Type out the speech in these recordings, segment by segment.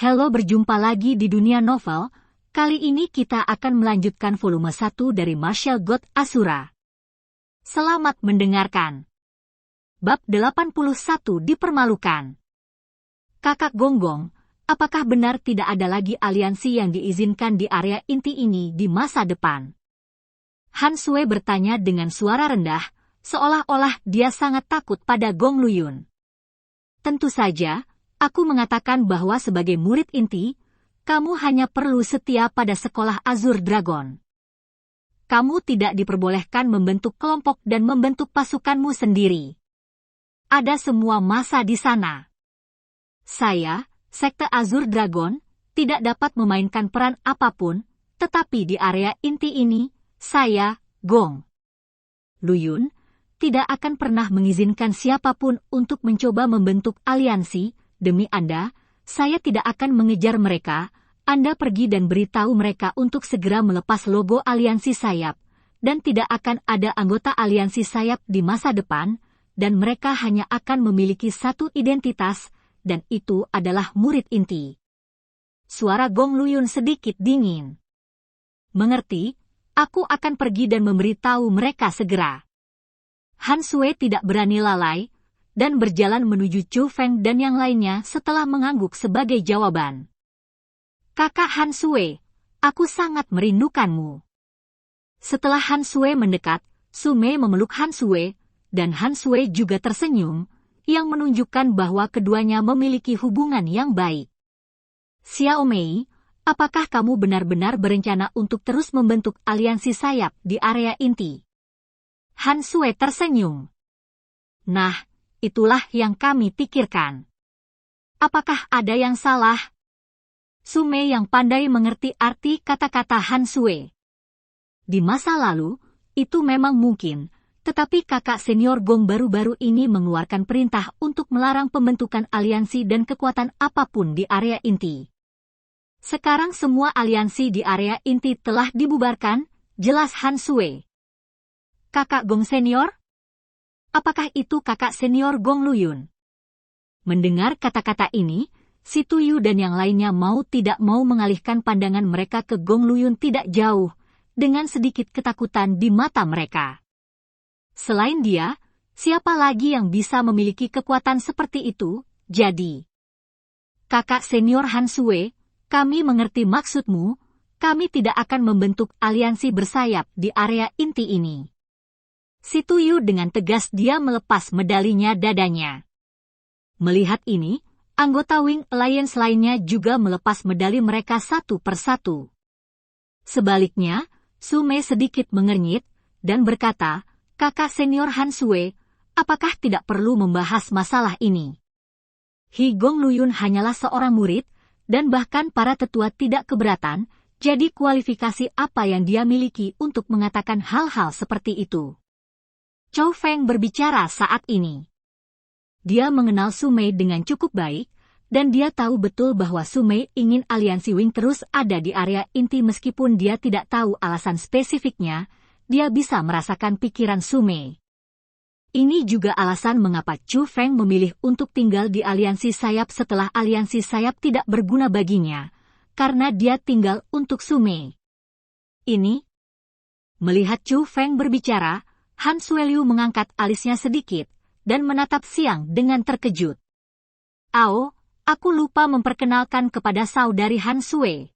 Halo, berjumpa lagi di dunia novel. Kali ini kita akan melanjutkan volume 1 dari Martial God Asura. Selamat mendengarkan. Bab 81 dipermalukan. Kakak Gonggong, apakah benar tidak ada lagi aliansi yang diizinkan di area inti ini di masa depan? Han Sue bertanya dengan suara rendah, seolah-olah dia sangat takut pada Gong Luyun. Tentu saja. Aku mengatakan bahwa sebagai murid inti, kamu hanya perlu setia pada sekolah Azure Dragon. Kamu tidak diperbolehkan membentuk kelompok dan membentuk pasukanmu sendiri. Ada semua masa di sana. Saya, Sekte Azure Dragon, tidak dapat memainkan peran apapun, tetapi di area inti ini, saya, Gong Luyun, tidak akan pernah mengizinkan siapapun untuk mencoba membentuk aliansi. Demi Anda, saya tidak akan mengejar mereka. Anda pergi dan beritahu mereka untuk segera melepas logo aliansi sayap, dan tidak akan ada anggota aliansi sayap di masa depan, dan mereka hanya akan memiliki satu identitas, dan itu adalah murid inti. Suara Gong Luyun sedikit dingin. Mengerti, aku akan pergi dan memberitahu mereka segera. Han Sue tidak berani lalai, dan berjalan menuju Chu Feng dan yang lainnya setelah mengangguk sebagai jawaban. Kakak Han Sue, aku sangat merindukanmu. Setelah Han Sue mendekat, Su Mei memeluk Han Sue, dan Han Sue juga tersenyum, yang menunjukkan bahwa keduanya memiliki hubungan yang baik. Xiao Mei, apakah kamu benar-benar berencana untuk terus membentuk aliansi sayap di area inti? Han Sue tersenyum. Nah, itulah yang kami pikirkan. Apakah ada yang salah? Su Mei yang pandai mengerti arti kata-kata Han Sue. Di masa lalu, itu memang mungkin, tetapi kakak senior Gong baru-baru ini mengeluarkan perintah untuk melarang pembentukan aliansi dan kekuatan apapun di area inti. Sekarang semua aliansi di area inti telah dibubarkan, jelas Han Sue. Kakak Gong senior? Apakah itu kakak senior Gong Luyun? Mendengar kata-kata ini, si Tuyu dan yang lainnya mau tidak mau mengalihkan pandangan mereka ke Gong Luyun tidak jauh, dengan sedikit ketakutan di mata mereka. Selain dia, siapa lagi yang bisa memiliki kekuatan seperti itu? Jadi, kakak senior Han Sue, kami mengerti maksudmu, kami tidak akan membentuk aliansi bersayap di area inti ini. Si Tuyu dengan tegas dia melepas medalinya dadanya. Melihat ini, anggota Wing Alliance lainnya juga melepas medali mereka satu persatu. Sebaliknya, Su Mei sedikit mengernyit, dan berkata, kakak senior Han Sue, apakah tidak perlu membahas masalah ini? Hi Gong Luyun hanyalah seorang murid, dan bahkan para tetua tidak keberatan, jadi kualifikasi apa yang dia miliki untuk mengatakan hal-hal seperti itu? Chou Feng berbicara saat ini. Dia mengenal Su Mei dengan cukup baik, dan dia tahu betul bahwa Su Mei ingin aliansi Wing terus ada di area inti meskipun dia tidak tahu alasan spesifiknya, dia bisa merasakan pikiran Su Mei. Ini juga alasan mengapa Chou Feng memilih untuk tinggal di aliansi sayap setelah aliansi sayap tidak berguna baginya, karena dia tinggal untuk Su Mei. Ini, melihat Chou Feng berbicara, Han Sue Liu mengangkat alisnya sedikit, dan menatap Siang dengan terkejut. Ao, aku lupa memperkenalkan kepada saudari Han Sue.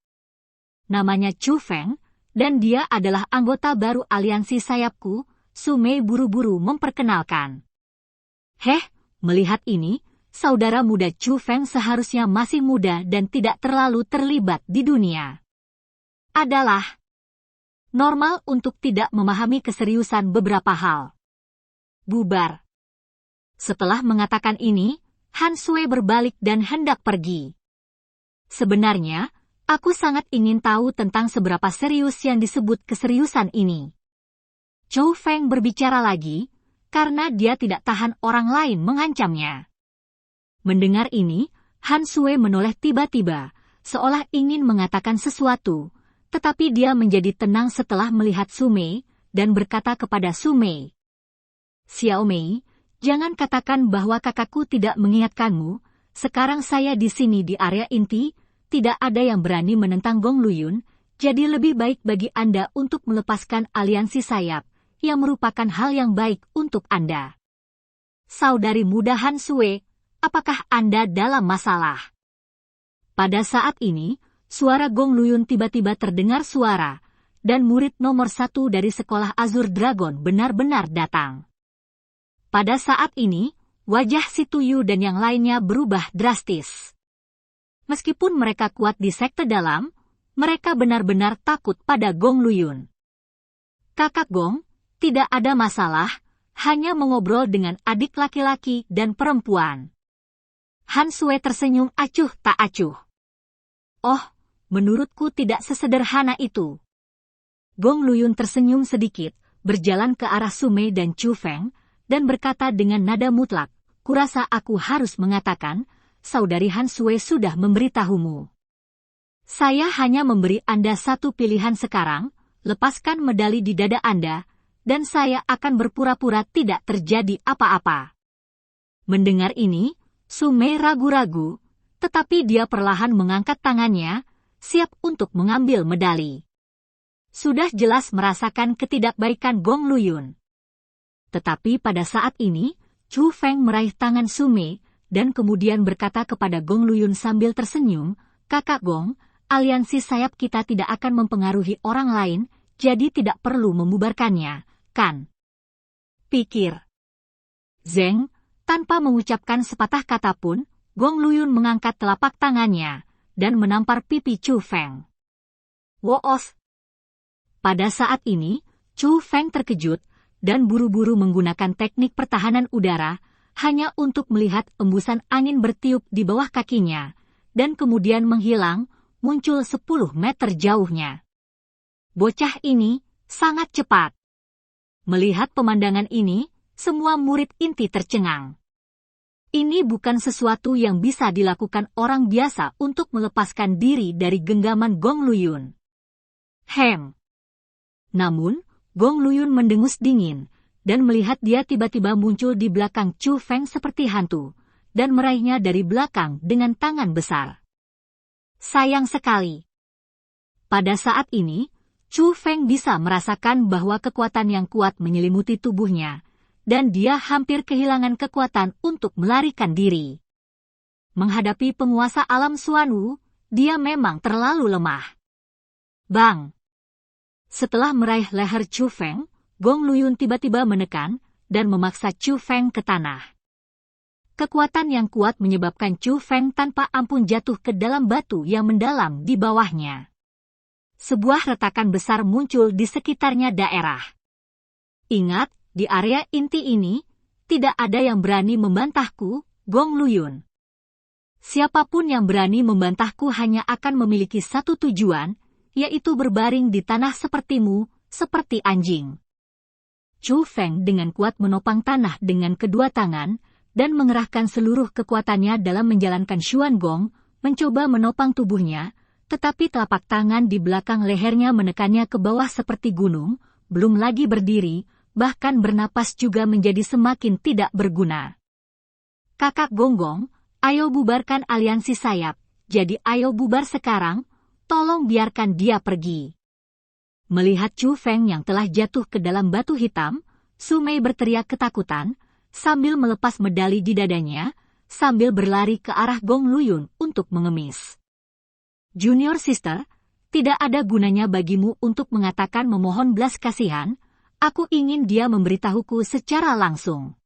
Namanya Chou Feng, dan dia adalah anggota baru aliansi sayapku. Su Mei buru-buru memperkenalkan. Melihat ini, saudara muda Chou Feng seharusnya masih muda dan tidak terlalu terlibat di dunia. Adalah normal untuk tidak memahami keseriusan beberapa hal. Bubar. Setelah mengatakan ini, Han Sue berbalik dan hendak pergi. Sebenarnya, aku sangat ingin tahu tentang seberapa serius yang disebut keseriusan ini. Chou Feng berbicara lagi, karena dia tidak tahan orang lain mengancamnya. Mendengar ini, Han Sue menoleh tiba-tiba, seolah ingin mengatakan sesuatu, tetapi dia menjadi tenang setelah melihat Su Mei, dan berkata kepada Su Mei. Xiao Mei, jangan katakan bahwa kakakku tidak mengingatkanmu, sekarang saya di sini di area inti, tidak ada yang berani menentang Gong Luyun, jadi lebih baik bagi Anda untuk melepaskan aliansi sayap, yang merupakan hal yang baik untuk Anda. Saudari muda Han Sue, apakah Anda dalam masalah? Pada saat ini, suara Gong Luyun tiba-tiba terdengar suara, dan murid nomor 1 dari sekolah Azure Dragon benar-benar datang. Pada saat ini, wajah si Tuyu dan yang lainnya berubah drastis. Meskipun mereka kuat di sekte dalam, mereka benar-benar takut pada Gong Luyun. Kakak Gong, tidak ada masalah, hanya mengobrol dengan adik laki-laki dan perempuan. Han Sue tersenyum acuh tak acuh. Oh, menurutku tidak sesederhana itu. Gong Luyun tersenyum sedikit, berjalan ke arah Sumei dan Chu Feng, dan berkata dengan nada mutlak, kurasa aku harus mengatakan, Saudari Han Sue sudah memberitahumu. Saya hanya memberi Anda satu pilihan sekarang, lepaskan medali di dada Anda, dan saya akan berpura-pura tidak terjadi apa-apa. Mendengar ini, Sumei ragu-ragu, tetapi dia perlahan mengangkat tangannya, siap untuk mengambil medali. Sudah jelas merasakan ketidakbaikan Gong Luyun. Tetapi pada saat ini, Chu Feng meraih tangan Sumei, dan kemudian berkata kepada Gong Luyun sambil tersenyum, Kakak Gong, aliansi sayap kita tidak akan mempengaruhi orang lain, jadi tidak perlu membubarkannya, kan? Pikir. Zeng, tanpa mengucapkan sepatah kata pun, Gong Luyun mengangkat telapak tangannya, dan menampar pipi Chu Feng. Woos. Pada saat ini, Chu Feng terkejut, dan buru-buru menggunakan teknik pertahanan udara, hanya untuk melihat embusan angin bertiup di bawah kakinya, dan kemudian menghilang, muncul 10 meter jauhnya. Bocah ini sangat cepat. Melihat pemandangan ini, semua murid inti tercengang. Ini bukan sesuatu yang bisa dilakukan orang biasa untuk melepaskan diri dari genggaman Gong Luyun. Namun, Gong Luyun mendengus dingin, dan melihat dia tiba-tiba muncul di belakang Chu Feng seperti hantu, dan meraihnya dari belakang dengan tangan besar. Sayang sekali. Pada saat ini, Chu Feng bisa merasakan bahwa kekuatan yang kuat menyelimuti tubuhnya, dan dia hampir kehilangan kekuatan untuk melarikan diri. Menghadapi penguasa alam Xuanwu, dia memang terlalu lemah. Bang! Setelah meraih leher Chu Feng, Gong Luyun tiba-tiba menekan, dan memaksa Chu Feng ke tanah. Kekuatan yang kuat menyebabkan Chu Feng tanpa ampun jatuh ke dalam batu yang mendalam di bawahnya. Sebuah retakan besar muncul di sekitarnya daerah. Ingat, di area inti ini, tidak ada yang berani membantahku, Gong Luyun. Siapapun yang berani membantahku hanya akan memiliki satu tujuan, yaitu berbaring di tanah sepertimu, seperti anjing. Chu Feng dengan kuat menopang tanah dengan kedua tangan, dan mengerahkan seluruh kekuatannya dalam menjalankan Xuan Gong, mencoba menopang tubuhnya, tetapi telapak tangan di belakang lehernya menekannya ke bawah seperti gunung, belum lagi berdiri, bahkan bernapas juga menjadi semakin tidak berguna. Kakak Gonggong, ayo bubarkan aliansi sayap, jadi ayo bubar sekarang, tolong biarkan dia pergi. Melihat Chu Feng yang telah jatuh ke dalam batu hitam, Sumei berteriak ketakutan, sambil melepas medali di dadanya, sambil berlari ke arah Gong Luyun untuk mengemis. Junior Sister, tidak ada gunanya bagimu untuk mengatakan memohon belas kasihan, aku ingin dia memberitahuku secara langsung.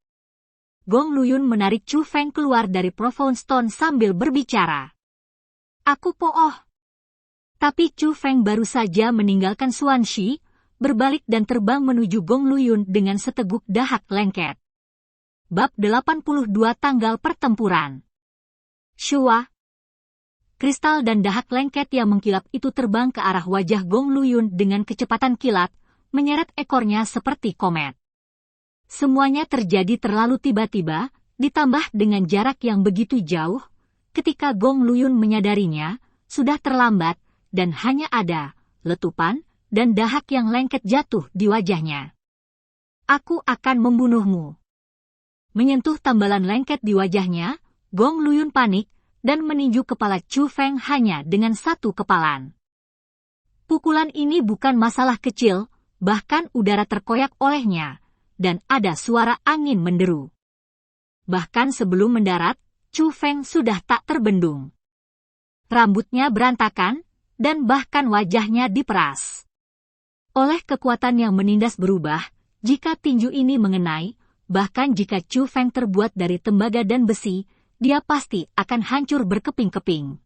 Gong Luyun menarik Chu Feng keluar dari Profound Stone sambil berbicara. Aku pooh. Tapi Chu Feng baru saja meninggalkan Xuanxi, berbalik dan terbang menuju Gong Luyun dengan seteguk dahak lengket. Bab 82 Tanggal Pertempuran. Shua. Kristal dan dahak lengket yang mengkilap itu terbang ke arah wajah Gong Luyun dengan kecepatan kilat, menyeret ekornya seperti komet. Semuanya terjadi terlalu tiba-tiba, ditambah dengan jarak yang begitu jauh, ketika Gong Luyun menyadarinya, sudah terlambat, dan hanya ada letupan dan dahak yang lengket jatuh di wajahnya. Aku akan membunuhmu. Menyentuh tambalan lengket di wajahnya, Gong Luyun panik, dan meninju kepala Chu Feng hanya dengan satu kepalan. Pukulan ini bukan masalah kecil, bahkan udara terkoyak olehnya, dan ada suara angin menderu. Bahkan sebelum mendarat, Chu Feng sudah tak terbendung. Rambutnya berantakan, dan bahkan wajahnya diperas. Oleh kekuatan yang menindas berubah, jika tinju ini mengenai, bahkan jika Chu Feng terbuat dari tembaga dan besi, dia pasti akan hancur berkeping-keping.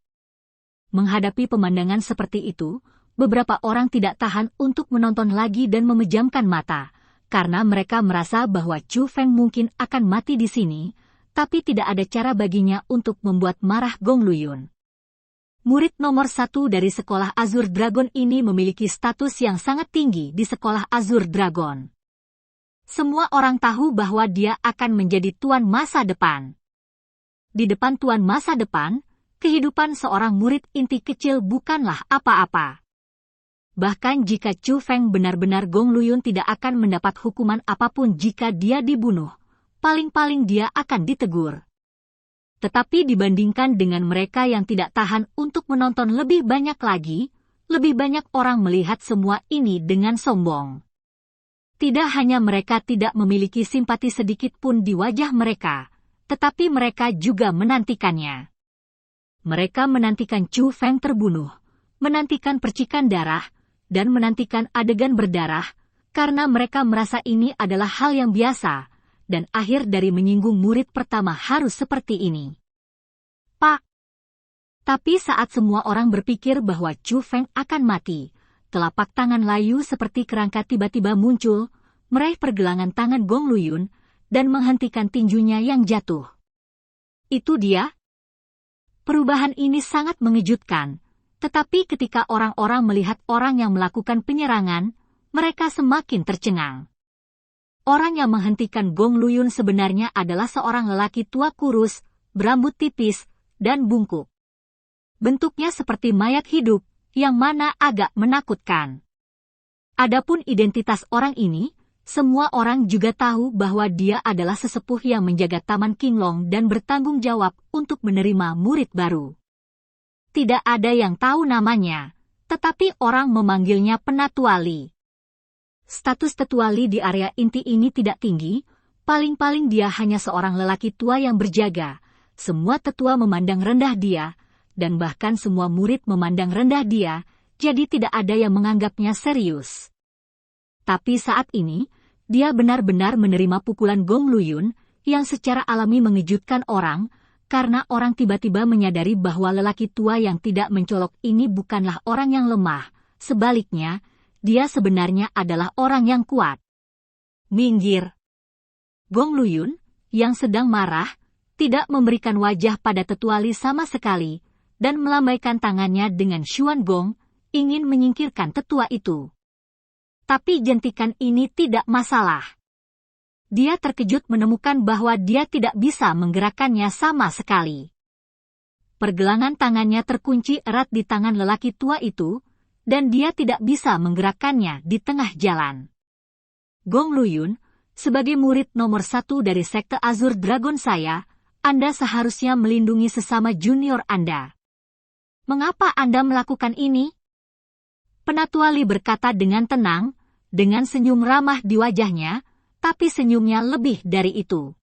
Menghadapi pemandangan seperti itu, beberapa orang tidak tahan untuk menonton lagi dan memejamkan mata, karena mereka merasa bahwa Chu Feng mungkin akan mati di sini, tapi tidak ada cara baginya untuk membuat marah Gong Luyun. Murid nomor 1 dari sekolah Azure Dragon ini memiliki status yang sangat tinggi di sekolah Azure Dragon. Semua orang tahu bahwa dia akan menjadi tuan masa depan. Di depan tuan masa depan, kehidupan seorang murid inti kecil bukanlah apa-apa. Bahkan jika Chu Feng benar-benar Gong Luyun tidak akan mendapat hukuman apapun jika dia dibunuh, paling-paling dia akan ditegur. Tetapi dibandingkan dengan mereka yang tidak tahan untuk menonton lebih banyak lagi, lebih banyak orang melihat semua ini dengan sombong. Tidak hanya mereka tidak memiliki simpati sedikit pun di wajah mereka, tetapi mereka juga menantikannya. Mereka menantikan Chu Feng terbunuh, menantikan percikan darah, dan menantikan adegan berdarah, karena mereka merasa ini adalah hal yang biasa, dan akhir dari menyinggung murid pertama harus seperti ini. Pak! Tapi saat semua orang berpikir bahwa Chu Feng akan mati, telapak tangan layu seperti kerangka tiba-tiba muncul, meraih pergelangan tangan Gong Luyun, dan menghentikan tinjunya yang jatuh. Itu dia? Perubahan ini sangat mengejutkan, tetapi ketika orang-orang melihat orang yang melakukan penyerangan, mereka semakin tercengang. Orang yang menghentikan Gong Luyun sebenarnya adalah seorang lelaki tua kurus, berambut tipis, dan bungkuk. Bentuknya seperti mayat hidup, yang mana agak menakutkan. Adapun identitas orang ini, semua orang juga tahu bahwa dia adalah sesepuh yang menjaga Taman Qinglong dan bertanggung jawab untuk menerima murid baru. Tidak ada yang tahu namanya, tetapi orang memanggilnya Penatua Li. Status Tetua Li di area inti ini tidak tinggi, paling-paling dia hanya seorang lelaki tua yang berjaga. Semua tetua memandang rendah dia, dan bahkan semua murid memandang rendah dia, jadi tidak ada yang menganggapnya serius. Tapi saat ini, dia benar-benar menerima pukulan Gong Luyun, yang secara alami mengejutkan orang, karena orang tiba-tiba menyadari bahwa lelaki tua yang tidak mencolok ini bukanlah orang yang lemah, sebaliknya, dia sebenarnya adalah orang yang kuat. Minggir! Gong Luyun, yang sedang marah, tidak memberikan wajah pada Tetua Li sama sekali, dan melambaikan tangannya dengan Xuan Gong, ingin menyingkirkan tetua itu. Tapi jentikan ini tidak masalah. Dia terkejut menemukan bahwa dia tidak bisa menggerakkannya sama sekali. Pergelangan tangannya terkunci erat di tangan lelaki tua itu, dan dia tidak bisa menggerakkannya di tengah jalan. Gong Luyun, sebagai murid nomor 1 dari sekte Azure Dragon saya, Anda seharusnya melindungi sesama junior Anda. Mengapa Anda melakukan ini? Penatua Li berkata dengan tenang, dengan senyum ramah di wajahnya, tapi senyumnya lebih dari itu.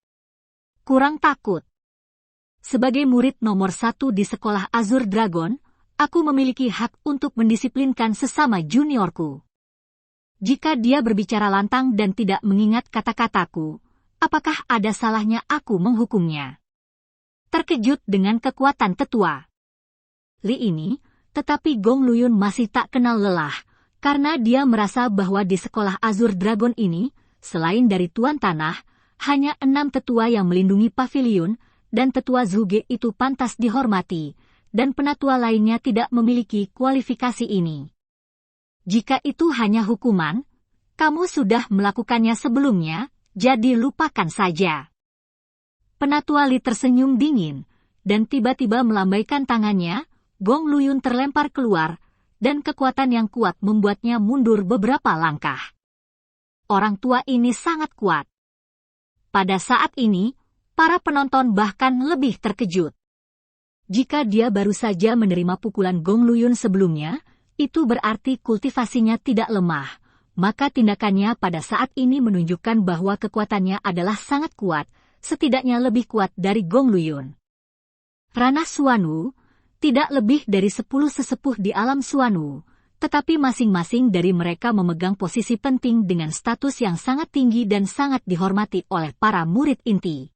Kurang takut. Sebagai murid nomor 1 di sekolah Azure Dragon, aku memiliki hak untuk mendisiplinkan sesama juniorku. Jika dia berbicara lantang dan tidak mengingat kata-kataku, apakah ada salahnya aku menghukumnya? Terkejut dengan kekuatan tetua Li ini, tetapi Gong Luyun masih tak kenal lelah, karena dia merasa bahwa di sekolah Azure Dragon ini, selain dari Tuan Tanah, hanya 6 tetua yang melindungi pavilion, dan tetua Zuge itu pantas dihormati, dan penatua lainnya tidak memiliki kualifikasi ini. Jika itu hanya hukuman, kamu sudah melakukannya sebelumnya, jadi lupakan saja. Penatua Li tersenyum dingin, dan tiba-tiba melambaikan tangannya, Gong Luyun terlempar keluar, dan kekuatan yang kuat membuatnya mundur beberapa langkah. Orang tua ini sangat kuat. Pada saat ini, para penonton bahkan lebih terkejut. Jika dia baru saja menerima pukulan Gong Luyun sebelumnya, itu berarti kultivasinya tidak lemah, maka tindakannya pada saat ini menunjukkan bahwa kekuatannya adalah sangat kuat, setidaknya lebih kuat dari Gong Luyun. Ranah Xuanwu, tidak lebih dari 10 sesepuh di alam Xuanwu, tetapi masing-masing dari mereka memegang posisi penting dengan status yang sangat tinggi dan sangat dihormati oleh para murid inti.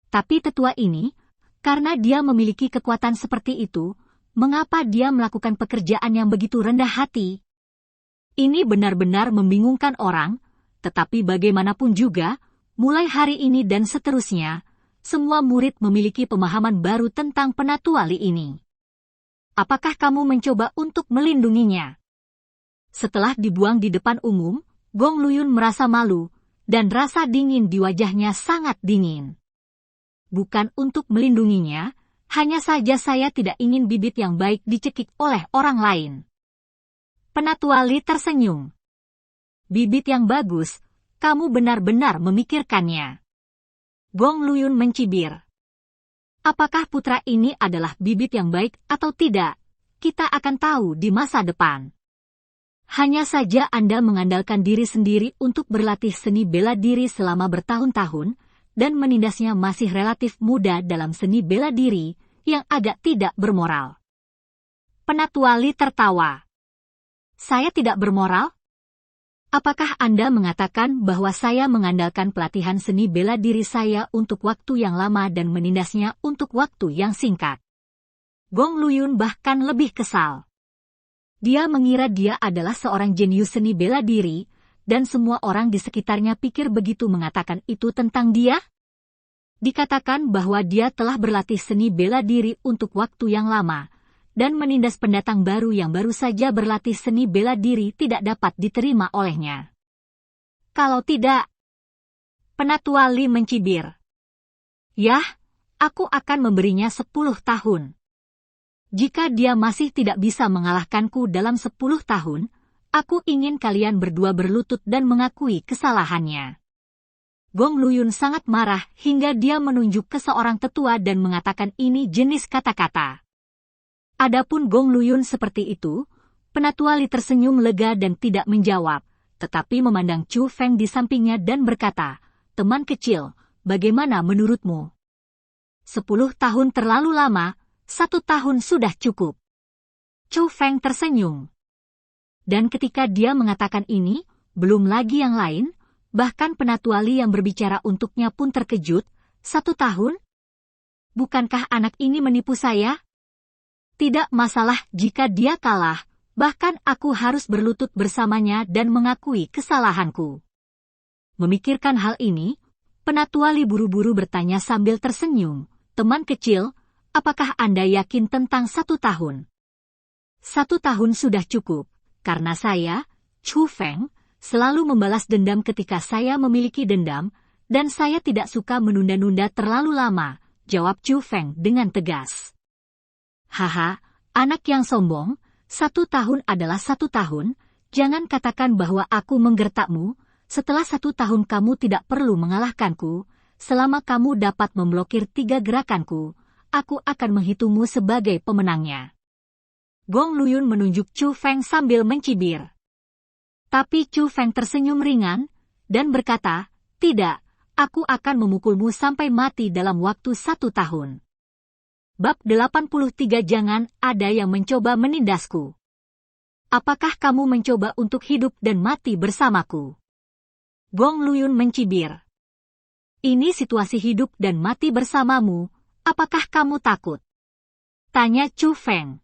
Tapi tetua ini, karena dia memiliki kekuatan seperti itu, mengapa dia melakukan pekerjaan yang begitu rendah hati? Ini benar-benar membingungkan orang, tetapi bagaimanapun juga, mulai hari ini dan seterusnya, semua murid memiliki pemahaman baru tentang Penatua Li ini. Apakah kamu mencoba untuk melindunginya? Setelah dibuang di depan umum, Gong Luyun merasa malu, dan rasa dingin di wajahnya sangat dingin. Bukan untuk melindunginya, hanya saja saya tidak ingin bibit yang baik dicekik oleh orang lain. Penatua Li tersenyum. Bibit yang bagus, kamu benar-benar memikirkannya. Gong Luyun mencibir. Apakah putra ini adalah bibit yang baik atau tidak? Kita akan tahu di masa depan. Hanya saja Anda mengandalkan diri sendiri untuk berlatih seni bela diri selama bertahun-tahun, dan menindasnya masih relatif muda dalam seni bela diri, yang agak tidak bermoral. Penatua Li tertawa. Saya tidak bermoral? Apakah Anda mengatakan bahwa saya mengandalkan pelatihan seni bela diri saya untuk waktu yang lama dan menindasnya untuk waktu yang singkat? Gong Luyun bahkan lebih kesal. Dia mengira dia adalah seorang jenius seni bela diri, dan semua orang di sekitarnya pikir begitu mengatakan itu tentang dia? Dikatakan bahwa dia telah berlatih seni bela diri untuk waktu yang lama, dan menindas pendatang baru yang baru saja berlatih seni bela diri tidak dapat diterima olehnya. Kalau tidak, Penatua Li mencibir. Yah, aku akan memberinya 10 tahun. Jika dia masih tidak bisa mengalahkanku dalam 10 tahun, aku ingin kalian berdua berlutut dan mengakui kesalahannya. Gong Luyun sangat marah hingga dia menunjuk ke seorang tetua dan mengatakan ini jenis kata-kata. Adapun Gong Luyun seperti itu, Penatua Li tersenyum lega dan tidak menjawab, tetapi memandang Chu Feng di sampingnya dan berkata, teman kecil, bagaimana menurutmu? 10 tahun terlalu lama, 1 tahun sudah cukup. Chu Feng tersenyum. Dan ketika dia mengatakan ini, belum lagi yang lain, bahkan Penatua Li yang berbicara untuknya pun terkejut, 1 tahun? Bukankah anak ini menipu saya? Tidak masalah jika dia kalah, bahkan aku harus berlutut bersamanya dan mengakui kesalahanku. Memikirkan hal ini, Penatua Li buru-buru bertanya sambil tersenyum, teman kecil, apakah Anda yakin tentang 1 tahun? 1 tahun sudah cukup, karena saya, Chu Feng, selalu membalas dendam ketika saya memiliki dendam, dan saya tidak suka menunda-nunda terlalu lama, jawab Chu Feng dengan tegas. Haha, anak yang sombong, 1 tahun adalah 1 tahun, jangan katakan bahwa aku menggertakmu, setelah 1 tahun kamu tidak perlu mengalahkanku, selama kamu dapat memblokir 3 gerakanku, aku akan menghitungmu sebagai pemenangnya. Gong Luyun menunjuk Chu Feng sambil mencibir. Tapi Chu Feng tersenyum ringan, dan berkata, tidak, aku akan memukulmu sampai mati dalam waktu 1 tahun. Bab 83 Jangan ada yang mencoba menindasku. Apakah kamu mencoba untuk hidup dan mati bersamaku? Gong Luyun mencibir. Ini situasi hidup dan mati bersamamu, apakah kamu takut? Tanya Chu Feng.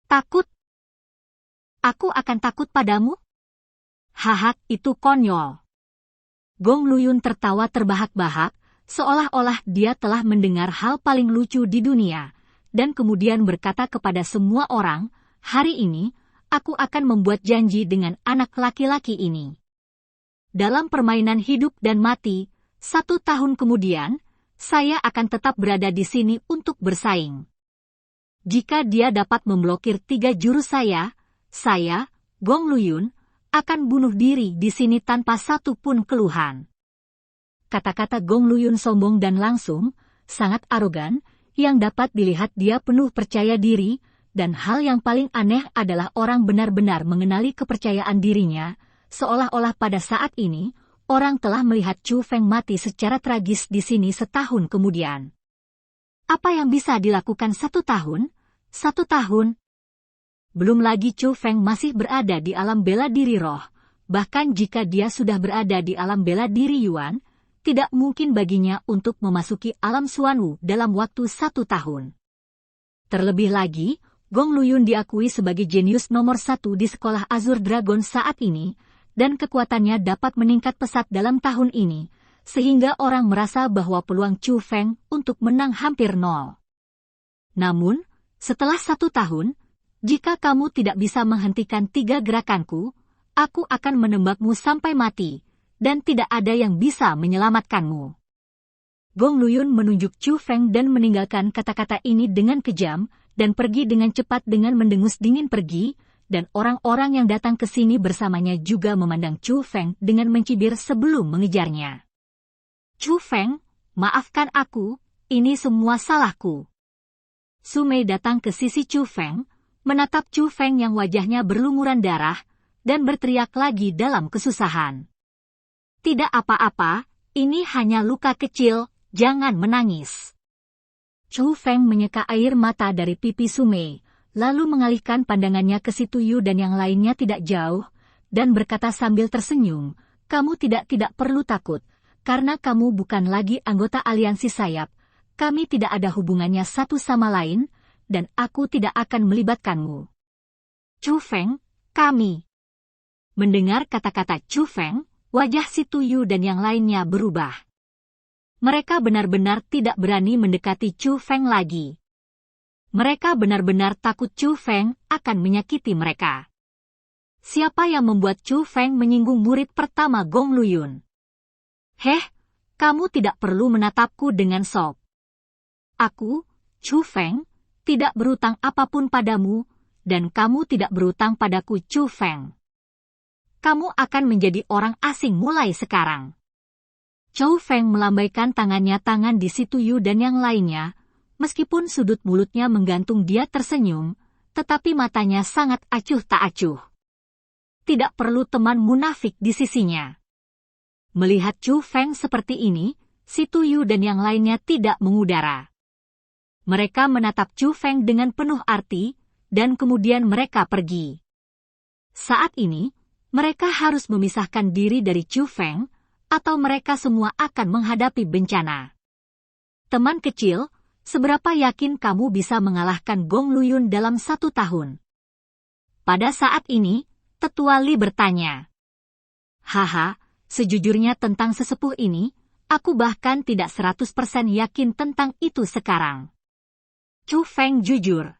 Takut? Aku akan takut padamu? Haha, itu konyol. Gong Luyun tertawa terbahak-bahak, seolah-olah dia telah mendengar hal paling lucu di dunia, dan kemudian berkata kepada semua orang, hari ini, aku akan membuat janji dengan anak laki-laki ini. Dalam permainan hidup dan mati, 1 tahun kemudian, saya akan tetap berada di sini untuk bersaing. Jika dia dapat memblokir 3 jurus saya, Gong Luyun, akan bunuh diri di sini tanpa satu pun keluhan. Kata-kata Gong Luyun sombong dan langsung, sangat arogan, yang dapat dilihat dia penuh percaya diri, dan hal yang paling aneh adalah orang benar-benar mengenali kepercayaan dirinya, seolah-olah pada saat ini, orang telah melihat Chu Feng mati secara tragis di sini setahun kemudian. Apa yang bisa dilakukan 1 tahun? 1 tahun? Belum lagi Chu Feng masih berada di alam bela diri roh, bahkan jika dia sudah berada di alam bela diri Yuan, tidak mungkin baginya untuk memasuki alam Xuanwu dalam waktu 1 tahun. Terlebih lagi, Gong Luyun diakui sebagai jenius nomor 1 di sekolah Azure Dragon saat ini, dan kekuatannya dapat meningkat pesat dalam tahun ini, sehingga orang merasa bahwa peluang Chu Feng untuk menang hampir nol. Namun, setelah 1 tahun, jika kamu tidak bisa menghentikan 3 gerakanku, aku akan menembakmu sampai mati, dan tidak ada yang bisa menyelamatkanmu. Gong Luyun menunjuk Chu Feng dan meninggalkan kata-kata ini dengan kejam, dan pergi dengan cepat dengan mendengus dingin pergi, dan orang-orang yang datang ke sini bersamanya juga memandang Chu Feng dengan mencibir sebelum mengejarnya. Chu Feng, maafkan aku, ini semua salahku. Su Mei datang ke sisi Chu Feng, menatap Chu Feng yang wajahnya berlumuran darah, dan berteriak lagi dalam kesusahan. Tidak apa-apa, ini hanya luka kecil, jangan menangis. Chu Feng menyeka air mata dari pipi Su Mei, lalu mengalihkan pandangannya ke si Tuyu dan yang lainnya tidak jauh, dan berkata sambil tersenyum, kamu tidak perlu takut, karena kamu bukan lagi anggota aliansi sayap, kami tidak ada hubungannya satu sama lain, dan aku tidak akan melibatkanmu. Chu Feng, kami. Mendengar kata-kata Chu Feng, wajah si Tuyu dan yang lainnya berubah. Mereka benar-benar tidak berani mendekati Chu Feng lagi. Mereka benar-benar takut Chu Feng akan menyakiti mereka. Siapa yang membuat Chu Feng menyinggung murid pertama Gong Luyun? Heh, kamu tidak perlu menatapku dengan sop. Aku, Chu Feng, tidak berutang apapun padamu, dan kamu tidak berutang padaku Chu Feng. Kamu akan menjadi orang asing mulai sekarang. Chu Feng melambaikan tangan di si Tuyu dan yang lainnya, meskipun sudut mulutnya menggantung dia tersenyum, tetapi matanya sangat acuh tak acuh. Tidak perlu teman munafik di sisinya. Melihat Chu Feng seperti ini, si Tuyu dan yang lainnya tidak mengudara. Mereka menatap Chu Feng dengan penuh arti, dan kemudian mereka pergi. Saat ini, mereka harus memisahkan diri dari Chu Feng, atau mereka semua akan menghadapi bencana. Teman kecil, seberapa yakin kamu bisa mengalahkan Gong Luyun dalam 1 tahun? Pada saat ini, Tetua Li bertanya. Haha, sejujurnya tentang sesepuh ini, aku bahkan tidak 100% yakin tentang itu sekarang. Chu Feng jujur.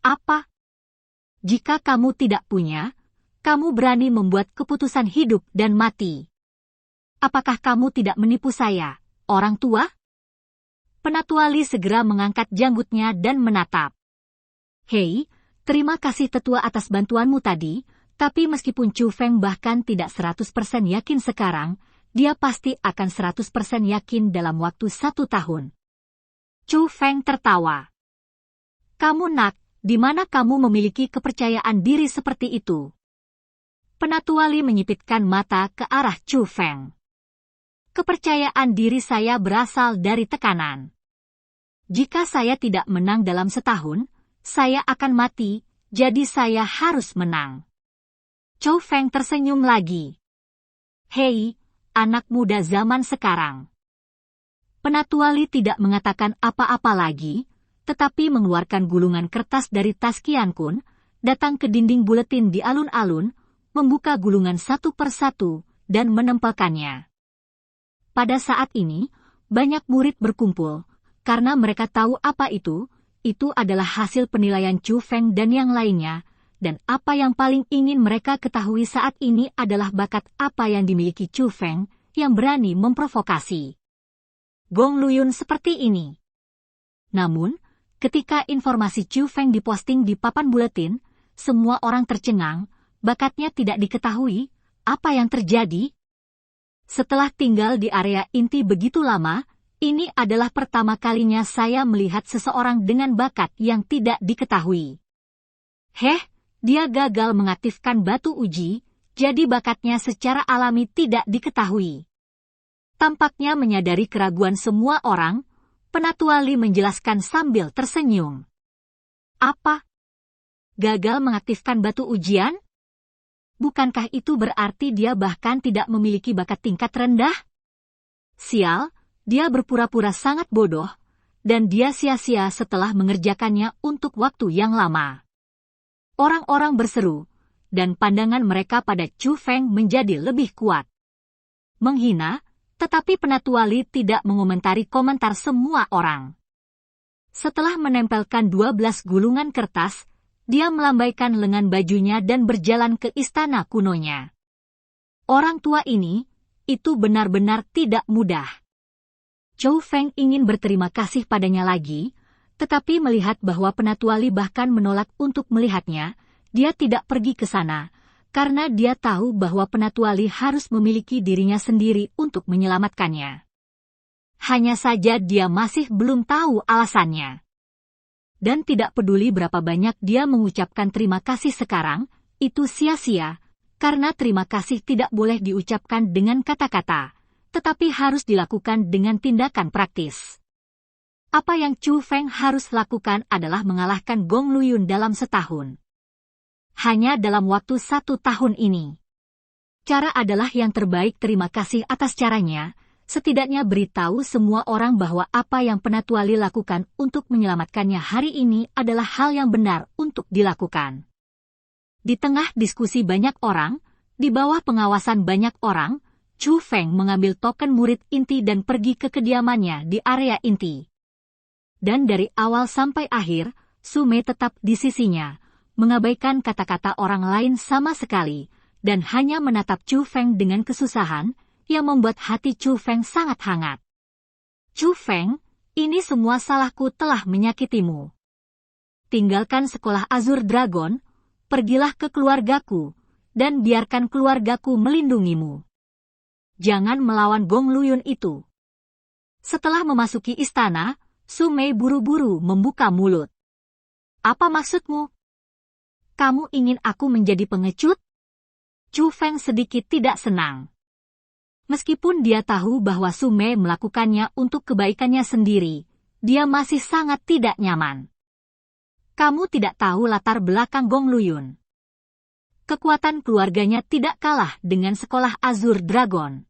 Apa? Jika kamu tidak punya, kamu berani membuat keputusan hidup dan mati. Apakah kamu tidak menipu saya, orang tua? Penatua Li segera mengangkat janggutnya dan menatap. Hei, terima kasih tetua atas bantuanmu tadi, tapi meskipun Chu Feng bahkan tidak 100% yakin sekarang, dia pasti akan 100% yakin dalam waktu 1 tahun. Chu Feng tertawa. Kamu nak, di mana kamu memiliki kepercayaan diri seperti itu? Penatua Li menyipitkan mata ke arah Chu Feng. Kepercayaan diri saya berasal dari tekanan. Jika saya tidak menang dalam setahun, saya akan mati, jadi saya harus menang. Chu Feng tersenyum lagi. Hei, anak muda zaman sekarang. Penatua Li tidak mengatakan apa-apa lagi, tetapi mengeluarkan gulungan kertas dari tas Qian Kun, datang ke dinding buletin di alun-alun, membuka gulungan satu persatu, dan menempelkannya. Pada saat ini, banyak murid berkumpul, karena mereka tahu apa itu adalah hasil penilaian Chu Feng dan yang lainnya, dan apa yang paling ingin mereka ketahui saat ini adalah bakat apa yang dimiliki Chu Feng, yang berani memprovokasi Gong Luyun seperti ini. Namun, ketika informasi Chu Feng diposting di papan buletin, semua orang tercengang, bakatnya tidak diketahui, apa yang terjadi? Setelah tinggal di area inti begitu lama, Ini adalah pertama kalinya saya melihat seseorang dengan bakat yang tidak diketahui. Dia gagal mengaktifkan batu uji, jadi bakatnya secara alami tidak diketahui. Tampaknya menyadari keraguan semua orang, Penatua Li menjelaskan sambil tersenyum. Apa? Gagal mengaktifkan batu ujian? Bukankah itu berarti dia bahkan tidak memiliki bakat tingkat rendah? Sial, dia berpura-pura sangat bodoh, dan dia sia-sia setelah mengerjakannya untuk waktu yang lama. Orang-orang berseru, dan pandangan mereka pada Chu Feng menjadi lebih kuat. Menghina, tetapi Penatua Li tidak mengomentari komentar semua orang. Setelah menempelkan 12 gulungan kertas, dia melambaikan lengan bajunya dan berjalan ke istana kunonya. Orang tua ini, itu benar-benar tidak mudah. Chu Feng ingin berterima kasih padanya lagi, tetapi melihat bahwa Penatua Li bahkan menolak untuk melihatnya, dia tidak pergi ke sana, karena dia tahu bahwa Penatua Li harus memiliki dirinya sendiri untuk menyelamatkannya. Hanya saja dia masih belum tahu alasannya. Dan tidak peduli berapa banyak dia mengucapkan terima kasih sekarang, itu sia-sia, karena terima kasih tidak boleh diucapkan dengan kata-kata, tetapi harus dilakukan dengan tindakan praktis. Apa yang Chu Feng harus lakukan adalah mengalahkan Gong Luyun dalam setahun. Hanya dalam waktu 1 tahun ini. Cara adalah yang terbaik. Terima kasih atas caranya, setidaknya beritahu semua orang bahwa apa yang Penatua Li lakukan untuk menyelamatkannya hari ini adalah hal yang benar untuk dilakukan. Di tengah diskusi banyak orang, di bawah pengawasan banyak orang, Chu Feng mengambil token murid inti dan pergi ke kediamannya di area inti. Dan dari awal sampai akhir, Su Mei tetap di sisinya, mengabaikan kata-kata orang lain sama sekali, dan hanya menatap Chu Feng dengan kesusahan, yang membuat hati Chu Feng sangat hangat. Chu Feng, ini semua salahku telah menyakitimu. Tinggalkan sekolah Azure Dragon, pergilah ke keluargaku, dan biarkan keluargaku melindungimu. Jangan melawan Gong Luyun itu. Setelah memasuki istana, Su Mei buru-buru membuka mulut. Apa maksudmu? Kamu ingin aku menjadi pengecut? Chu Feng sedikit tidak senang. Meskipun dia tahu bahwa Su Mei melakukannya untuk kebaikannya sendiri, dia masih sangat tidak nyaman. Kamu tidak tahu latar belakang Gong Luyun. Kekuatan keluarganya tidak kalah dengan sekolah Azure Dragon.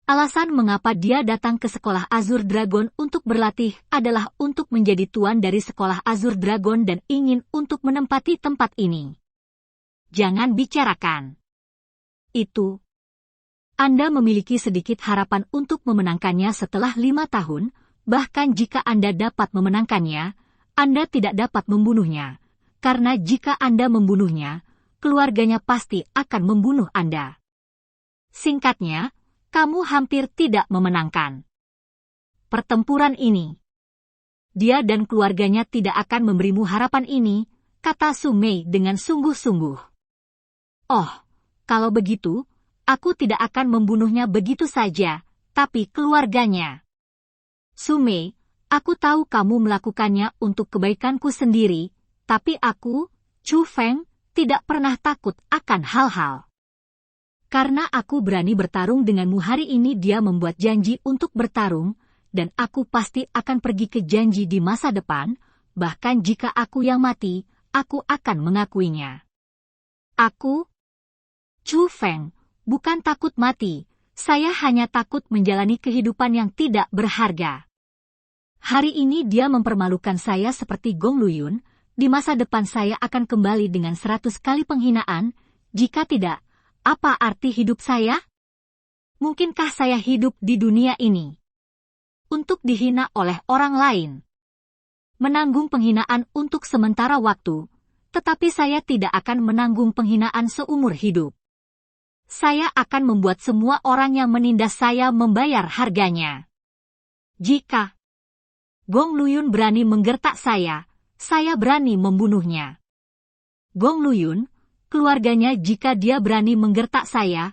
Alasan mengapa dia datang ke sekolah Azure Dragon untuk berlatih adalah untuk menjadi tuan dari sekolah Azure Dragon dan ingin untuk menempati tempat ini. Jangan bicarakan itu. Anda memiliki sedikit harapan untuk memenangkannya setelah 5 tahun, bahkan jika Anda dapat memenangkannya, Anda tidak dapat membunuhnya, karena jika Anda membunuhnya, keluarganya pasti akan membunuh Anda. Singkatnya, kamu hampir tidak memenangkan pertempuran ini. Dia dan keluarganya tidak akan memberimu harapan ini, kata Su Mei dengan sungguh-sungguh. Oh, kalau begitu, aku tidak akan membunuhnya begitu saja, tapi keluarganya. Su Mei, aku tahu kamu melakukannya untuk kebaikanku sendiri, tapi aku, Chu Feng, tidak pernah takut akan hal-hal. Karena aku berani bertarung denganmu hari ini, dia membuat janji untuk bertarung, dan aku pasti akan pergi ke janji di masa depan, bahkan jika aku yang mati, aku akan mengakuinya. Aku, Chu Feng, bukan takut mati, saya hanya takut menjalani kehidupan yang tidak berharga. Hari ini dia mempermalukan saya seperti Gong Luyun, di masa depan saya akan kembali dengan 100 kali penghinaan, jika tidak, apa arti hidup saya? Mungkinkah saya hidup di dunia ini untuk dihina oleh orang lain? Menanggung penghinaan untuk sementara waktu, tetapi saya tidak akan menanggung penghinaan seumur hidup. Saya akan membuat semua orang yang menindas saya membayar harganya. Jika Gong Luyun berani menggertak saya berani membunuhnya. Gong Luyun, keluarganya, jika dia berani menggertak saya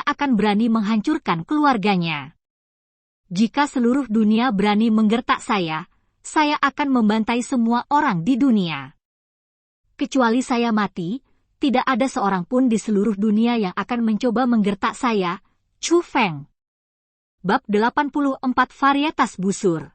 akan berani menghancurkan keluarganya. Jika seluruh dunia berani menggertak saya akan membantai semua orang di dunia. Kecuali saya mati, tidak ada seorang pun di seluruh dunia yang akan mencoba menggertak saya, Chu Feng. Bab 84 Varietas Busur.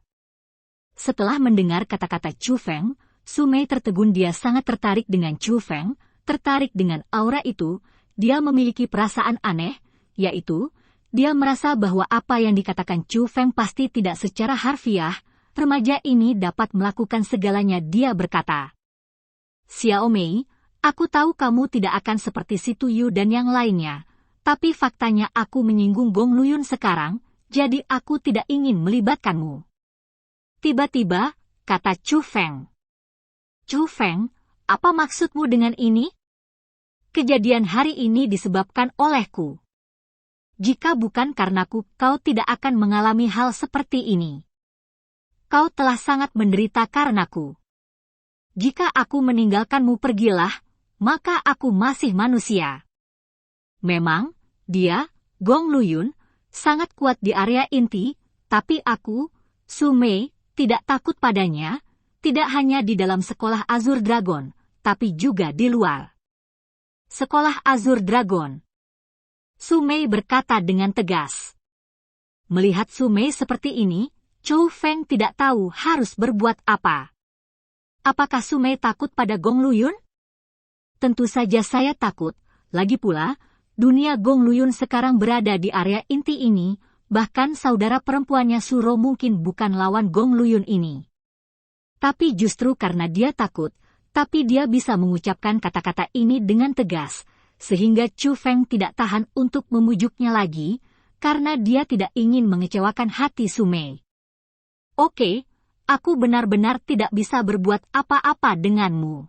Setelah mendengar kata-kata Chu Feng, Su Mei tertegun. Dia sangat tertarik dengan Chu Feng, tertarik dengan aura itu. Dia memiliki perasaan aneh, yaitu, dia merasa bahwa apa yang dikatakan Chu Feng pasti tidak secara harfiah, remaja ini dapat melakukan segalanya. Dia berkata, Xiao Mei, aku tahu kamu tidak akan seperti si Tuyu dan yang lainnya, tapi faktanya aku menyinggung Gong Luyun sekarang, jadi aku tidak ingin melibatkanmu. Tiba-tiba, kata Chu Feng. Chu Feng, apa maksudmu dengan ini? Kejadian hari ini disebabkan olehku. Jika bukan karenaku, kau tidak akan mengalami hal seperti ini. Kau telah sangat menderita karenaku. Jika aku meninggalkanmu, pergilah, maka aku masih manusia. Memang, dia, Gong Luyun, sangat kuat di area inti, tapi aku, Su Mei, tidak takut padanya, tidak hanya di dalam sekolah Azure Dragon, tapi juga di luar. Sekolah Azure Dragon. Su Mei berkata dengan tegas. Melihat Su Mei seperti ini, Chu Feng tidak tahu harus berbuat apa. Apakah Su Mei takut pada Gong Luyun? Tentu saja saya takut. Lagi pula, dunia Gong Luyun sekarang berada di area inti ini, bahkan saudara perempuannya Suro mungkin bukan lawan Gong Luyun ini. Tapi justru karena dia takut, tapi dia bisa mengucapkan kata-kata ini dengan tegas, sehingga Chu Feng tidak tahan untuk memujuknya lagi, karena dia tidak ingin mengecewakan hati Su Mei. Oke, aku benar-benar tidak bisa berbuat apa-apa denganmu.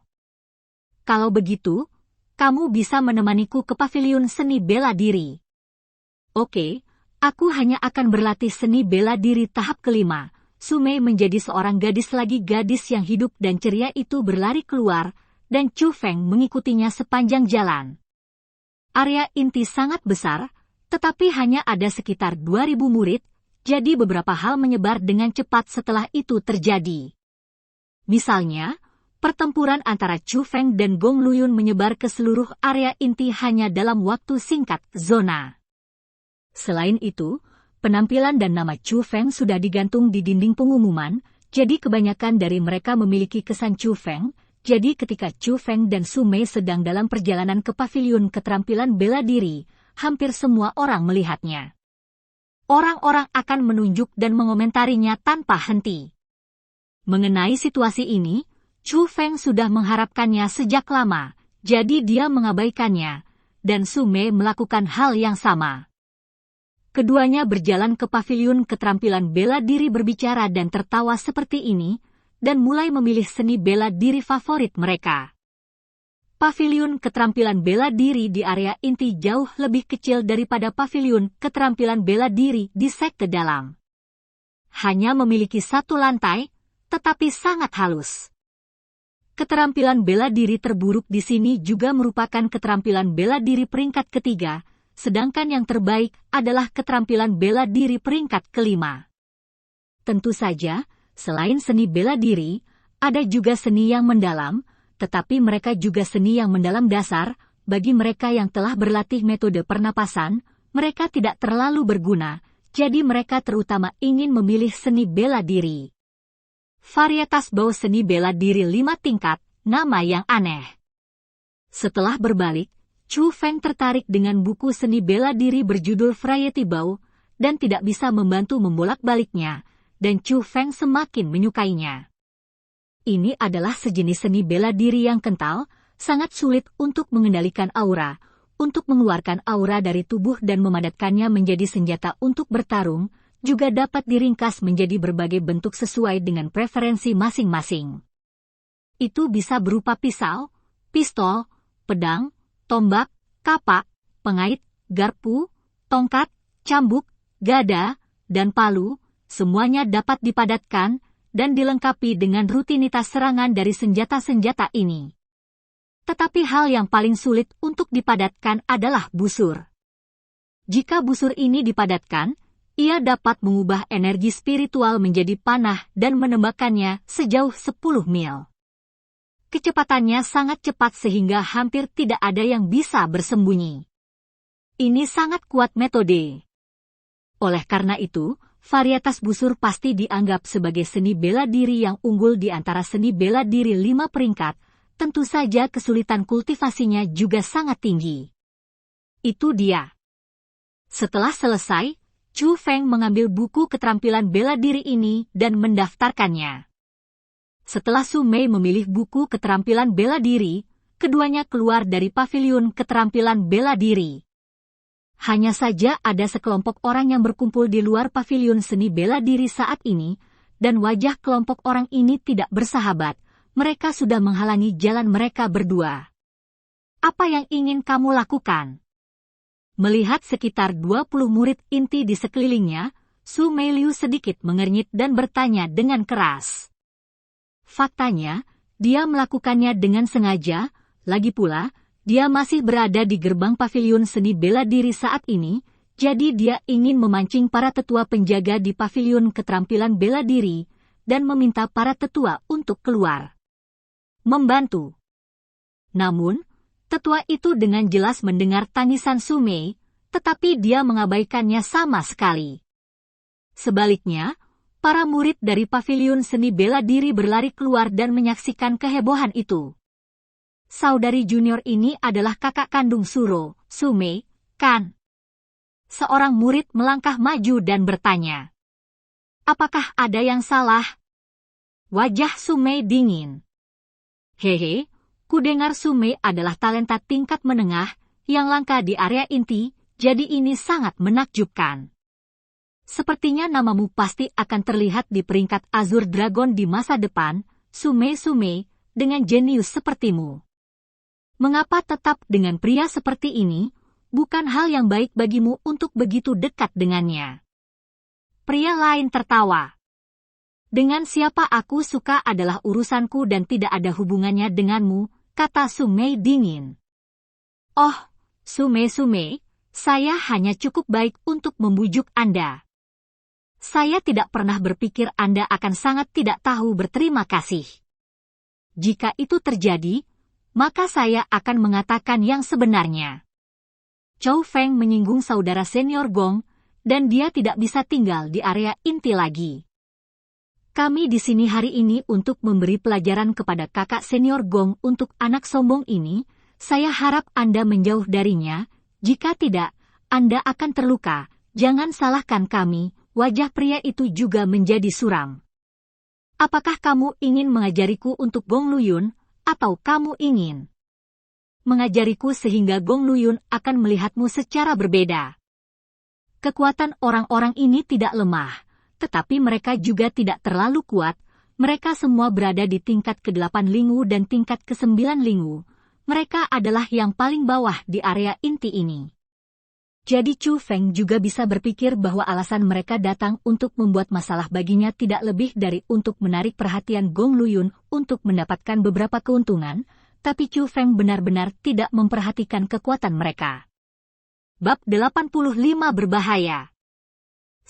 Kalau begitu, kamu bisa menemaniku ke paviliun seni bela diri. Oke, aku hanya akan berlatih seni bela diri tahap kelima. Su Mei menjadi seorang gadis lagi. Gadis yang hidup dan ceria itu berlari keluar, dan Chu Feng mengikutinya sepanjang jalan. Area inti sangat besar, tetapi hanya ada sekitar 2.000 murid, jadi beberapa hal menyebar dengan cepat setelah itu terjadi. Misalnya, pertempuran antara Chu Feng dan Gong Luyun menyebar ke seluruh area inti hanya dalam waktu singkat zona. Selain itu, penampilan dan nama Chu Feng sudah digantung di dinding pengumuman, jadi kebanyakan dari mereka memiliki kesan Chu Feng. Jadi ketika Chu Feng dan Su Mei sedang dalam perjalanan ke paviliun keterampilan bela diri, hampir semua orang melihatnya. Orang-orang akan menunjuk dan mengomentarinya tanpa henti. Mengenai situasi ini, Chu Feng sudah mengharapkannya sejak lama, jadi dia mengabaikannya, dan Su Mei melakukan hal yang sama. Keduanya berjalan ke paviliun keterampilan bela diri berbicara dan tertawa seperti ini, dan mulai memilih seni bela diri favorit mereka. Paviliun keterampilan bela diri di area inti jauh lebih kecil daripada paviliun keterampilan bela diri di sekte dalam. Hanya memiliki satu lantai, tetapi sangat halus. Keterampilan bela diri terburuk di sini juga merupakan keterampilan bela diri peringkat ketiga, sedangkan yang terbaik adalah keterampilan bela diri peringkat kelima. Tentu saja, selain seni bela diri, ada juga seni yang mendalam, tetapi mereka juga seni yang mendalam dasar. Bagi mereka yang telah berlatih metode pernapasan, mereka tidak terlalu berguna, jadi mereka terutama ingin memilih seni bela diri. Varietas bau seni bela diri 5 tingkat, nama yang aneh. Setelah berbalik, Chu Feng tertarik dengan buku seni bela diri berjudul Variety Bau, dan tidak bisa membantu membolak-baliknya, dan Chu Feng semakin menyukainya. Ini adalah sejenis seni bela diri yang kental, sangat sulit untuk mengendalikan aura, untuk mengeluarkan aura dari tubuh dan memadatkannya menjadi senjata untuk bertarung, juga dapat diringkas menjadi berbagai bentuk sesuai dengan preferensi masing-masing. Itu bisa berupa pisau, pistol, pedang, tombak, kapak, pengait, garpu, tongkat, cambuk, gada, dan palu. Semuanya dapat dipadatkan dan dilengkapi dengan rutinitas serangan dari senjata-senjata ini. Tetapi hal yang paling sulit untuk dipadatkan adalah busur. Jika busur ini dipadatkan, Ia dapat mengubah energi spiritual menjadi panah dan menembakkannya sejauh 10 mil. Kecepatannya sangat cepat sehingga hampir tidak ada yang bisa bersembunyi. Ini sangat kuat metode. Oleh karena itu, varietas busur pasti dianggap sebagai seni bela diri yang unggul di antara seni bela diri 5 peringkat. Tentu saja kesulitan kultivasinya juga sangat tinggi. Itu dia. Setelah selesai, Chu Feng mengambil buku keterampilan bela diri ini dan mendaftarkannya. Setelah Su Mei memilih buku keterampilan bela diri, keduanya keluar dari paviliun keterampilan bela diri. Hanya saja ada sekelompok orang yang berkumpul di luar paviliun seni bela diri saat ini, dan wajah kelompok orang ini tidak bersahabat. Mereka sudah menghalangi jalan mereka berdua. Apa yang ingin kamu lakukan? Melihat sekitar 20 murid inti di sekelilingnya, Su Meiliu sedikit mengernyit dan bertanya dengan keras. Faktanya, dia melakukannya dengan sengaja, lagi pula, dia masih berada di gerbang paviliun seni bela diri saat ini, jadi dia ingin memancing para tetua penjaga di paviliun keterampilan bela diri, dan meminta para tetua untuk keluar. Membantu. Namun, tetua itu dengan jelas mendengar tangisan Su Mei, tetapi dia mengabaikannya sama sekali. Sebaliknya, para murid dari paviliun seni bela diri berlari keluar dan menyaksikan kehebohan itu. Saudari junior ini adalah kakak kandung Suro, Su Mei, kan? Seorang murid melangkah maju dan bertanya. Apakah ada yang salah? Wajah Su Mei dingin. Hehe, kudengar Su Mei adalah talenta tingkat menengah, yang langka di area inti, jadi ini sangat menakjubkan. Sepertinya namamu pasti akan terlihat di peringkat Azure Dragon di masa depan, Su Mei, dengan jenius sepertimu. Mengapa tetap dengan pria seperti ini, bukan hal yang baik bagimu untuk begitu dekat dengannya? Pria lain tertawa. Dengan siapa aku suka adalah urusanku dan tidak ada hubungannya denganmu, kata Su Mei dingin. Oh, Su Mei, saya hanya cukup baik untuk membujuk Anda. Saya tidak pernah berpikir Anda akan sangat tidak tahu berterima kasih. Jika itu terjadi, maka saya akan mengatakan yang sebenarnya. Chou Feng menyinggung saudara senior Gong, dan dia tidak bisa tinggal di area inti lagi. Kami di sini hari ini untuk memberi pelajaran kepada kakak senior Gong untuk anak sombong ini. Saya harap Anda menjauh darinya. Jika tidak, Anda akan terluka. Jangan salahkan kami. Wajah pria itu juga menjadi suram. Apakah kamu ingin mengajariku untuk Gong Luyun, atau kamu ingin mengajariku sehingga Gong Luyun akan melihatmu secara berbeda? Kekuatan orang-orang ini tidak lemah. Tetapi mereka juga tidak terlalu kuat, mereka semua berada di tingkat ke-8 Lingu dan tingkat ke-9 Lingu. Mereka adalah yang paling bawah di area inti ini. Jadi Chu Feng juga bisa berpikir bahwa alasan mereka datang untuk membuat masalah baginya tidak lebih dari untuk menarik perhatian Gong Luyun untuk mendapatkan beberapa keuntungan, tapi Chu Feng benar-benar tidak memperhatikan kekuatan mereka. Bab 85 berbahaya.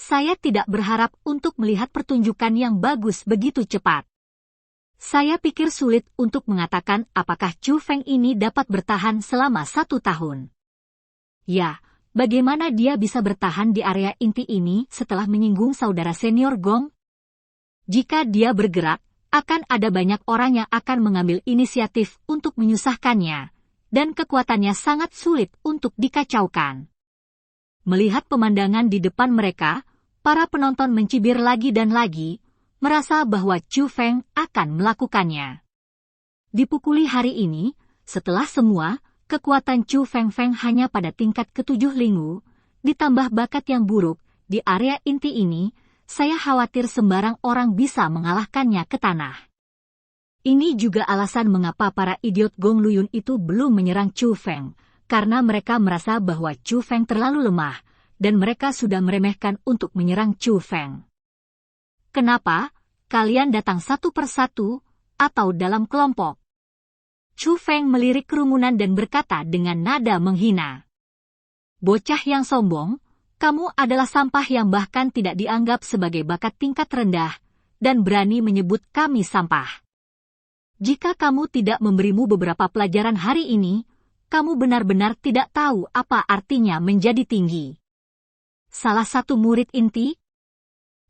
Saya tidak berharap untuk melihat pertunjukan yang bagus begitu cepat. Saya pikir sulit untuk mengatakan apakah Chu Feng ini dapat bertahan selama 1 tahun. Ya, bagaimana dia bisa bertahan di area inti ini setelah menyinggung saudara senior Gong? Jika dia bergerak, akan ada banyak orang yang akan mengambil inisiatif untuk menyusahkannya, dan kekuatannya sangat sulit untuk dikacaukan. Melihat pemandangan di depan mereka, para penonton mencibir lagi dan lagi, merasa bahwa Chu Feng akan melakukannya. Dipukuli hari ini, setelah semua, kekuatan Chu Feng hanya pada tingkat ke-7 Lingu, ditambah bakat yang buruk, di area inti ini, saya khawatir sembarang orang bisa mengalahkannya ke tanah. Ini juga alasan mengapa para idiot Gong Luyun itu belum menyerang Chu Feng, karena mereka merasa bahwa Chu Feng terlalu lemah, dan mereka sudah meremehkan untuk menyerang Chu Feng. Kenapa? Kalian datang satu persatu, atau dalam kelompok? Chu Feng melirik kerumunan dan berkata dengan nada menghina. Bocah yang sombong, Kamu adalah sampah yang bahkan tidak dianggap sebagai bakat tingkat rendah, dan berani menyebut kami sampah. Jika kamu tidak memberimu beberapa pelajaran hari ini, kamu benar-benar tidak tahu apa artinya menjadi tinggi. Salah satu murid inti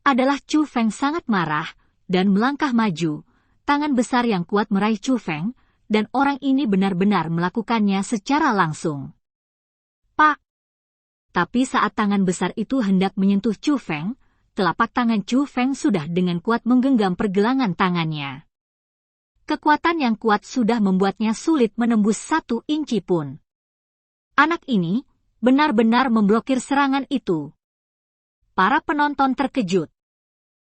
adalah Chu Feng sangat marah dan melangkah maju, tangan besar yang kuat meraih Chu Feng, dan orang ini benar-benar melakukannya secara langsung. Pak! Tapi saat tangan besar itu hendak menyentuh Chu Feng, telapak tangan Chu Feng sudah dengan kuat menggenggam pergelangan tangannya. Kekuatan yang kuat sudah membuatnya sulit menembus 1 inci pun. Anak ini benar-benar memblokir serangan itu. Para penonton terkejut.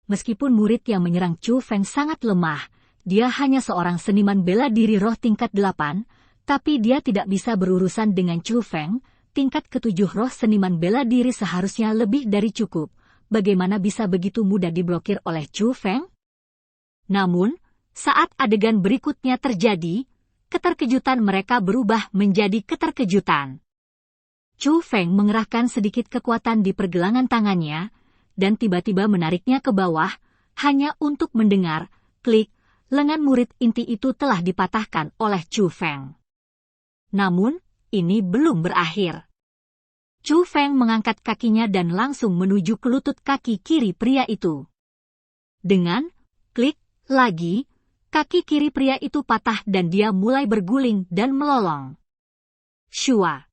Meskipun murid yang menyerang Chu Feng sangat lemah, dia hanya seorang seniman bela diri roh tingkat 8, tapi dia tidak bisa berurusan dengan Chu Feng. Tingkat ke-7 roh seniman bela diri seharusnya lebih dari cukup. Bagaimana bisa begitu mudah diblokir oleh Chu Feng? Namun, saat adegan berikutnya terjadi, keterkejutan mereka berubah menjadi keterkejutan. Chu Feng mengerahkan sedikit kekuatan di pergelangan tangannya, dan tiba-tiba menariknya ke bawah, hanya untuk mendengar, klik, lengan murid inti itu telah dipatahkan oleh Chu Feng. Namun, ini belum berakhir. Chu Feng mengangkat kakinya dan langsung menuju ke lutut kaki kiri pria itu. Dengan klik lagi, kaki kiri pria itu patah dan dia mulai berguling dan melolong. Shua.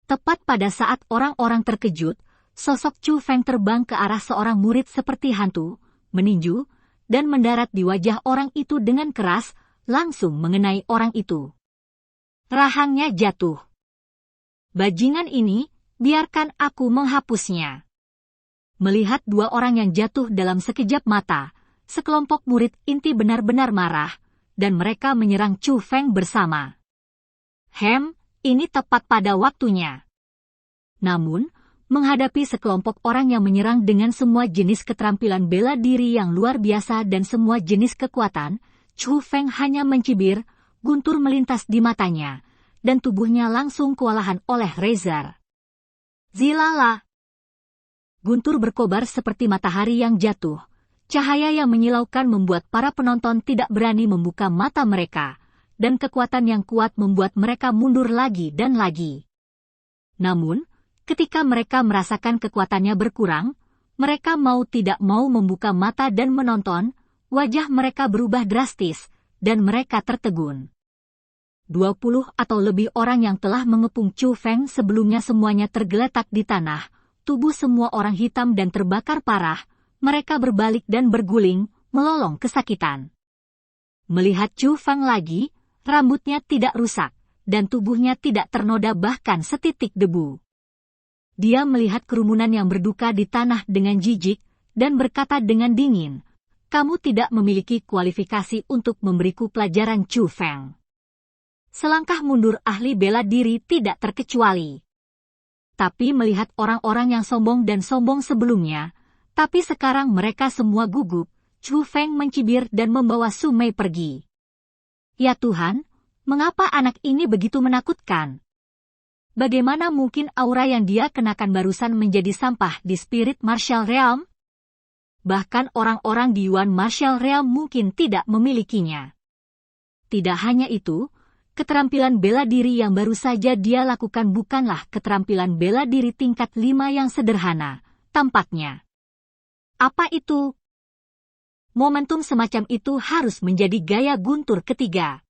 Tepat pada saat orang-orang terkejut, sosok Chu Feng terbang ke arah seorang murid seperti hantu, meninju, dan mendarat di wajah orang itu dengan keras, langsung mengenai orang itu. Rahangnya jatuh. Bajingan ini, biarkan aku menghapusnya. Melihat 2 orang yang jatuh dalam sekejap mata, sekelompok murid inti benar-benar marah, dan mereka menyerang Chu Feng bersama. Ini tepat pada waktunya. Namun, menghadapi sekelompok orang yang menyerang dengan semua jenis keterampilan bela diri yang luar biasa dan semua jenis kekuatan, Chu Feng hanya mencibir, guntur melintas di matanya, dan tubuhnya langsung kewalahan oleh Razor. Zilala! Guntur berkobar seperti matahari yang jatuh. Cahaya yang menyilaukan membuat para penonton tidak berani membuka mata mereka, dan kekuatan yang kuat membuat mereka mundur lagi dan lagi. Namun, ketika mereka merasakan kekuatannya berkurang, mereka mau tidak mau membuka mata dan menonton, wajah mereka berubah drastis, dan mereka tertegun. 20 atau lebih orang yang telah mengepung Chu Feng sebelumnya semuanya tergeletak di tanah, tubuh semua orang hitam dan terbakar parah, mereka berbalik dan berguling, melolong kesakitan. Melihat Chu Feng lagi, rambutnya tidak rusak, dan tubuhnya tidak ternoda bahkan setitik debu. Dia melihat kerumunan yang berduka di tanah dengan jijik, dan berkata dengan dingin, "Kamu tidak memiliki kualifikasi untuk memberiku pelajaran Chu Feng." Selangkah mundur ahli bela diri tidak terkecuali. Tapi melihat orang-orang yang sombong dan sombong sebelumnya, tapi sekarang mereka semua gugup, Chu Feng mencibir dan membawa Su Mei pergi. Ya Tuhan, mengapa anak ini begitu menakutkan? Bagaimana mungkin aura yang dia kenakan barusan menjadi sampah di Spirit Martial Realm? Bahkan orang-orang di Yuan Martial Realm mungkin tidak memilikinya. Tidak hanya itu, keterampilan bela diri yang baru saja dia lakukan bukanlah keterampilan bela diri tingkat 5 yang sederhana, tampaknya. Apa itu? Momentum semacam itu harus menjadi gaya guntur ketiga.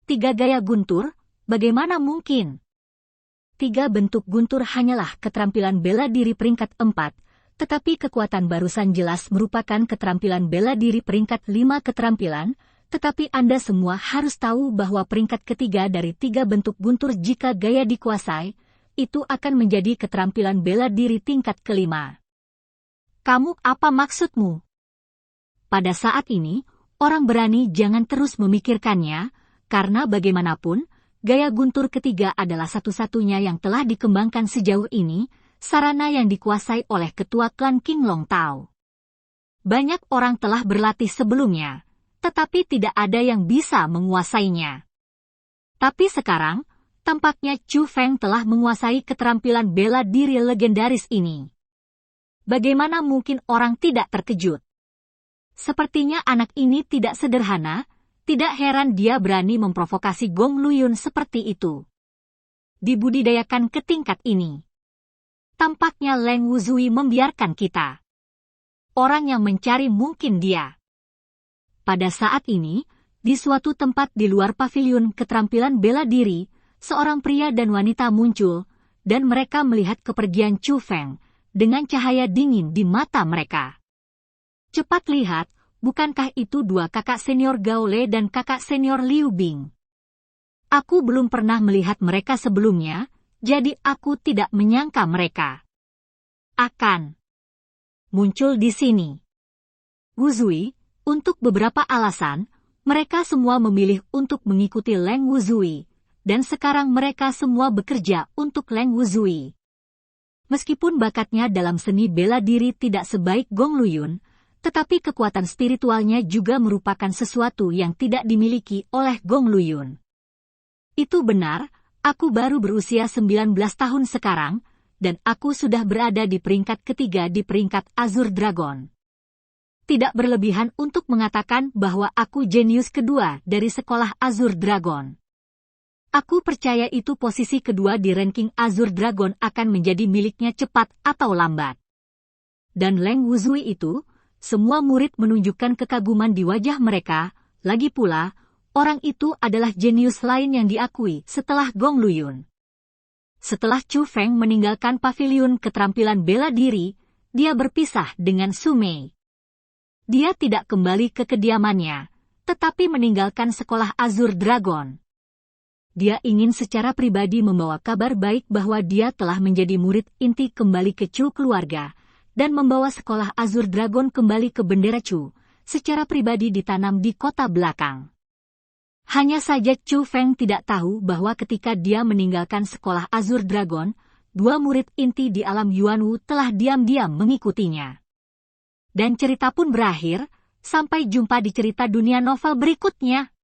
3 gaya guntur, bagaimana mungkin? 3 bentuk guntur hanyalah keterampilan bela diri peringkat 4, tetapi kekuatan barusan jelas merupakan keterampilan bela diri peringkat 5 keterampilan, tetapi Anda semua harus tahu bahwa peringkat ketiga dari 3 bentuk guntur jika gaya dikuasai, itu akan menjadi keterampilan bela diri tingkat kelima. Kamu apa maksudmu? Pada saat ini, orang berani jangan terus memikirkannya, karena bagaimanapun, gaya guntur ketiga adalah satu-satunya yang telah dikembangkan sejauh ini, sarana yang dikuasai oleh ketua klan King Long Tao. Banyak orang telah berlatih sebelumnya, tetapi tidak ada yang bisa menguasainya. Tapi sekarang, Tampaknya Chu Feng telah menguasai keterampilan bela diri legendaris ini. Bagaimana mungkin orang tidak terkejut? Sepertinya anak ini tidak sederhana, tidak heran dia berani memprovokasi Gong Luyun seperti itu. Dibudidayakan ke tingkat ini. Tampaknya Leng Wuzui membiarkan kita. Orang yang mencari mungkin dia. Pada saat ini, di suatu tempat di luar paviliun keterampilan bela diri, seorang pria dan wanita muncul, dan mereka melihat kepergian Chu Feng, dengan cahaya dingin di mata mereka. Cepat lihat, bukankah itu dua kakak senior Gao Le dan kakak senior Liu Bing? Aku belum pernah melihat mereka sebelumnya, jadi aku tidak menyangka mereka akan muncul di sini. Wuzui, untuk beberapa alasan, mereka semua memilih untuk mengikuti Leng Wuzui. Dan sekarang mereka semua bekerja untuk Leng Wuzui. Meskipun bakatnya dalam seni bela diri tidak sebaik Gong Luyun, tetapi kekuatan spiritualnya juga merupakan sesuatu yang tidak dimiliki oleh Gong Luyun. Itu benar, aku baru berusia 19 tahun sekarang, dan aku sudah berada di peringkat ketiga di peringkat Azure Dragon. Tidak berlebihan untuk mengatakan bahwa aku jenius kedua dari sekolah Azure Dragon. Aku percaya itu posisi kedua di ranking Azure Dragon akan menjadi miliknya cepat atau lambat. Dan Leng Wuzui itu, semua murid menunjukkan kekaguman di wajah mereka, lagi pula, orang itu adalah jenius lain yang diakui setelah Gong Luyun. Setelah Chu Feng meninggalkan paviliun keterampilan bela diri, dia berpisah dengan Su Mei. Dia tidak kembali ke kediamannya, tetapi meninggalkan sekolah Azure Dragon. Dia ingin secara pribadi membawa kabar baik bahwa dia telah menjadi murid inti kembali ke Chu keluarga, dan membawa sekolah Azure Dragon kembali ke bendera Chu, secara pribadi ditanam di kota belakang. Hanya saja Chu Feng tidak tahu bahwa ketika dia meninggalkan sekolah Azure Dragon, dua murid inti di alam Yuanwu telah diam-diam mengikutinya. Dan cerita pun berakhir, sampai jumpa di cerita dunia novel berikutnya.